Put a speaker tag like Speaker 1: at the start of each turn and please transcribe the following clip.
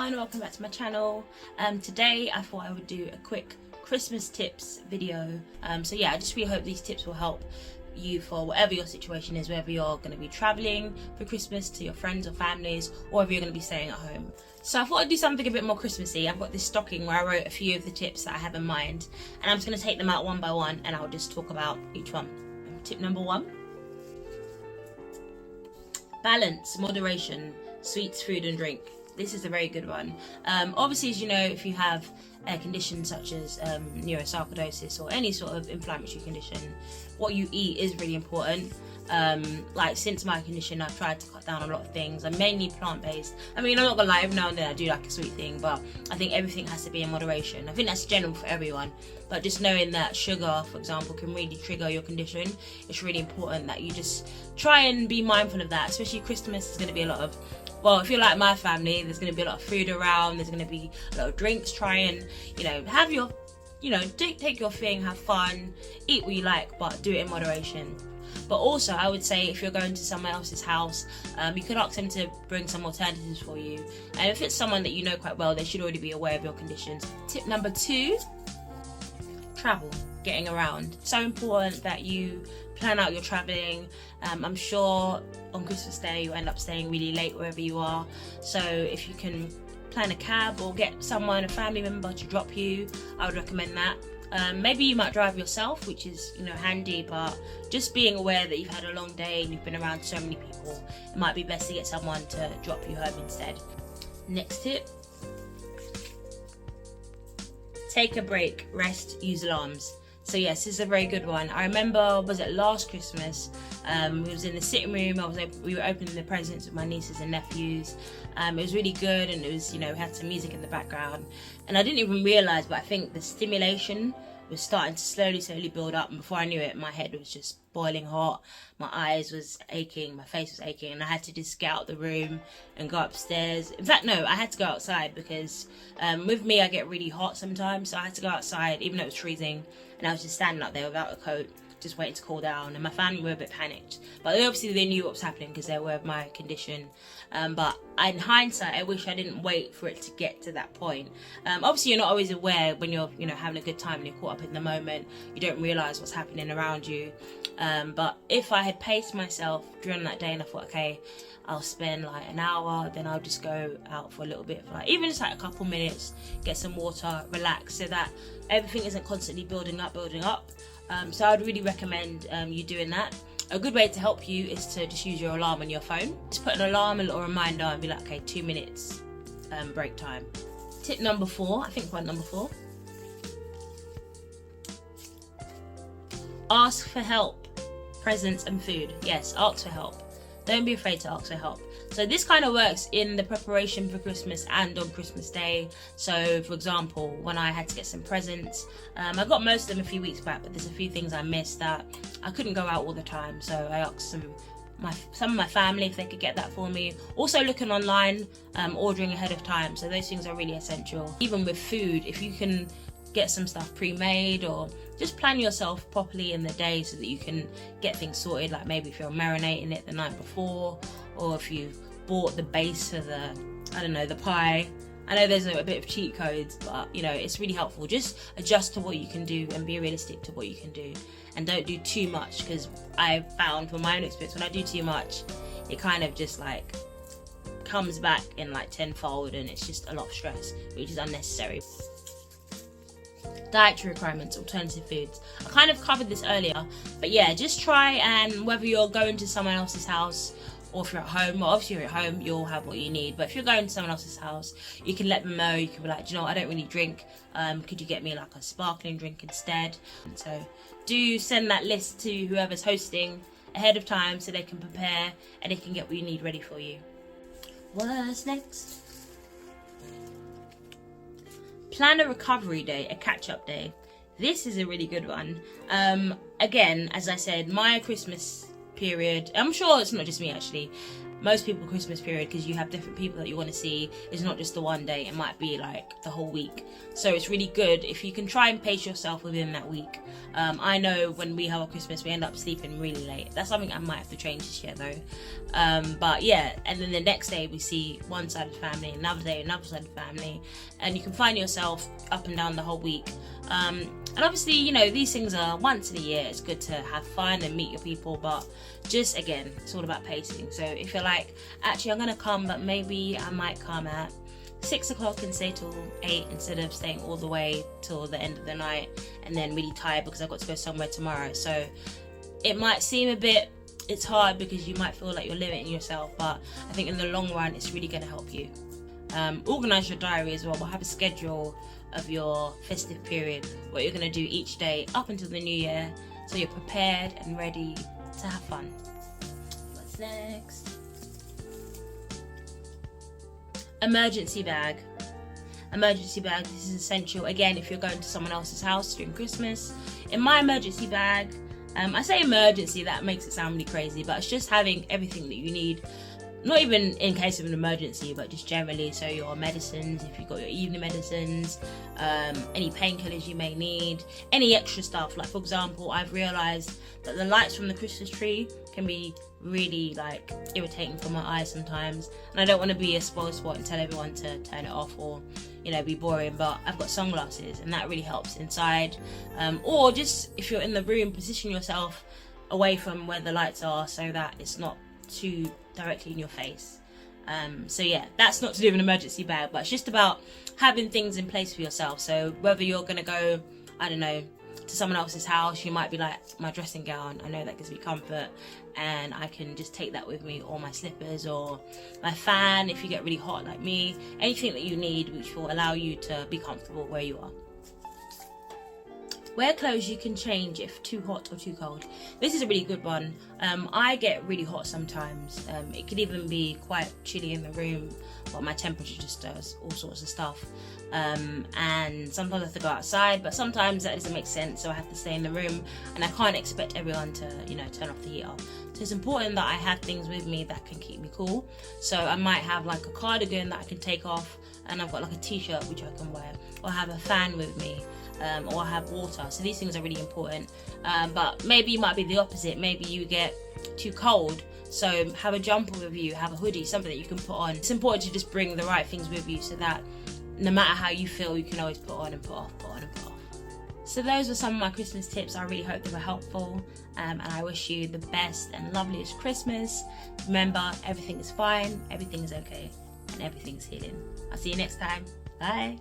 Speaker 1: everyone, welcome back to my channel. Today I thought I would do a quick Christmas tips video. So yeah, I just really hope these tips will help you for whatever your situation is, whether you're going to be traveling for Christmas to your friends or families, or if you're going to be staying at home. So I thought I'd do something a bit more Christmassy. I've got this stocking where I wrote a few of the tips that I have in mind, and I'm just going to take them out one by one and I'll just talk about each one. Tip number 1: balance, moderation, sweets, food and drink. This is a very good one. Obviously, as you know, if you have a condition such as neurosarcoidosis or any sort of inflammatory condition, what you eat is really important. Like since my condition, I've tried to cut down a lot of things. I'm mainly plant-based. I mean, I'm not gonna lie, every now and then I do like a sweet thing, but I think everything has to be in moderation. I think that's general for everyone, but just knowing that sugar, for example, can really trigger your condition, it's really important that you just try and be mindful of that. Especially Christmas is going to be a lot of, well, if you're like my family, there's going to be a lot of food around, there's going to be a lot of drinks. Try and, have your, take your thing, have fun, eat what you like, but do it in moderation. But also, I would say if you're going to someone else's house, you could ask them to bring some alternatives for you. And if it's someone that you know quite well, they should already be aware of your conditions. Tip number 2, travel, getting around. So important that you plan out your traveling. I'm sure on Christmas Day you end up staying really late wherever you are. So if you can plan a cab or get someone, a family member, to drop you, I would recommend that. Maybe you might drive yourself, which is handy, but just being aware that you've had a long day and you've been around so many people, it might be best to get someone to drop you home instead. Next tip: take a break, rest, use alarms. So yes, this is a very good one. I remember, was it last Christmas? We was in the sitting room. We were opening the presents with my nieces and nephews. It was really good, and it was, we had some music in the background, and I didn't even realise, but I think the stimulation was starting to slowly build up, and before I knew it, my head was just boiling hot, my eyes was aching, my face was aching, and I had to just get out the room and go upstairs. In fact, no, I had to go outside because with me, I get really hot sometimes, so I had to go outside even though it was freezing, and I was just standing up there without a coat, just waiting to cool down, and my family were a bit panicked, but obviously they knew what was happening because they were aware of my condition. But in hindsight, I wish I didn't wait for it to get to that point. Obviously you're not always aware when you're having a good time and you're caught up in the moment, you don't realize what's happening around you. But if I had paced myself during that day and I thought, okay, I'll spend like an hour, then I'll just go out for a little bit, for even just like a couple minutes, get some water, relax, so that everything isn't constantly building up. So I'd really recommend you doing that. A good way to help you is to just use your alarm on your phone. Just put an alarm, a little reminder, and be like, okay, 2 minutes break time. Tip number 4, I think we're on number 4. Ask for help, presents and food. Yes, ask for help. Don't be afraid to ask for help. So this kind of works in the preparation for Christmas and on Christmas Day. So for example, when I had to get some presents, I got most of them a few weeks back, but there's a few things I missed that I couldn't go out all the time. So I asked some of my family if they could get that for me. Also looking online, ordering ahead of time. So those things are really essential. Even with food, if you can get some stuff pre-made, or just plan yourself properly in the day so that you can get things sorted, like maybe if you're marinating it the night before, or if you've bought the base for the pie. I know there's a bit of cheat codes, but it's really helpful. Just adjust to what you can do and be realistic to what you can do, and don't do too much, because I've found from my own experience, when I do too much, it kind of just like comes back in like tenfold, and it's just a lot of stress, which is unnecessary. Dietary requirements, alternative foods. I kind of covered this earlier, but yeah, just try, and whether you're going to someone else's house or if you're at home, well, obviously you're at home, you'll have what you need, but if you're going to someone else's house, you can let them know. You can be like, I don't really drink, could you get me like a sparkling drink instead? So do send that list to whoever's hosting ahead of time so they can prepare and they can get what you need ready for you. What's next? Plan a recovery day, a catch-up day. This is a really good one. Again, as I said, my Christmas period, I'm sure it's not just me actually, most people Christmas period, because you have different people that you want to see, is not just the one day, it might be like the whole week. So it's really good if you can try and pace yourself within that week. I know when we have our Christmas, we end up sleeping really late. That's something I might have to change this year though. But yeah, and then the next day we see one side of the family, another day another side of the family, and you can find yourself up and down the whole week. And obviously, you know, these things are once in a year. It's good to have fun and meet your people, but just again, it's all about pacing. So if you're like, actually I'm gonna come, but maybe I might come at 6 o'clock and stay till 8 instead of staying all the way till the end of the night and then really tired because I've got to go somewhere tomorrow. So it might seem a bit, it's hard because you might feel like you're limiting yourself, but I think in the long run it's really going to help you. Organize your diary as well. We'll have a schedule of your festive period, what you're going to do each day up until the new year, so you're prepared and ready to have fun. What's next? Emergency bag. Emergency bag, this is essential again if you're going to someone else's house during Christmas. In my emergency bag, I say emergency, that makes it sound really crazy, but it's just having everything that you need, not even in case of an emergency, but just generally. So your medicines, if you've got your evening medicines, any painkillers you may need, any extra stuff. Like for example, I've realized that the lights from the Christmas tree can be really like irritating for my eyes sometimes, and I don't want to be a spoil sport and tell everyone to turn it off or, you know, be boring, but I've got sunglasses and that really helps inside. Or just if you're in the room, position yourself away from where the lights are so that it's not too directly in your face. So yeah, that's not to do with an emergency bag, but it's just about having things in place for yourself. So whether you're gonna go, I don't know, to someone else's house, you might be like, my dressing gown, I know that gives me comfort and I can just take that with me, or my slippers, or my fan if you get really hot like me, anything that you need which will allow you to be comfortable where you are. Wear clothes you can change if too hot or too cold. This is a really good one. I get really hot sometimes. It could even be quite chilly in the room, but my temperature just does all sorts of stuff. And sometimes I have to go outside, but sometimes that doesn't make sense, so I have to stay in the room, and I can't expect everyone to, you know, turn off the heater. So it's important that I have things with me that can keep me cool. So I might have like a cardigan that I can take off, and I've got like a t-shirt which I can wear, or have a fan with me. Or have water. So these things are really important. But maybe you might be the opposite. Maybe you get too cold, so have a jumper with you, have a hoodie, something that you can put on. It's important to just bring the right things with you so that no matter how you feel, you can always put on and put off, put on and put off. So those were some of my Christmas tips. I really hope they were helpful, and I wish you the best and loveliest Christmas. Remember, everything is fine, everything is okay, and everything's healing. I'll see you next time. Bye.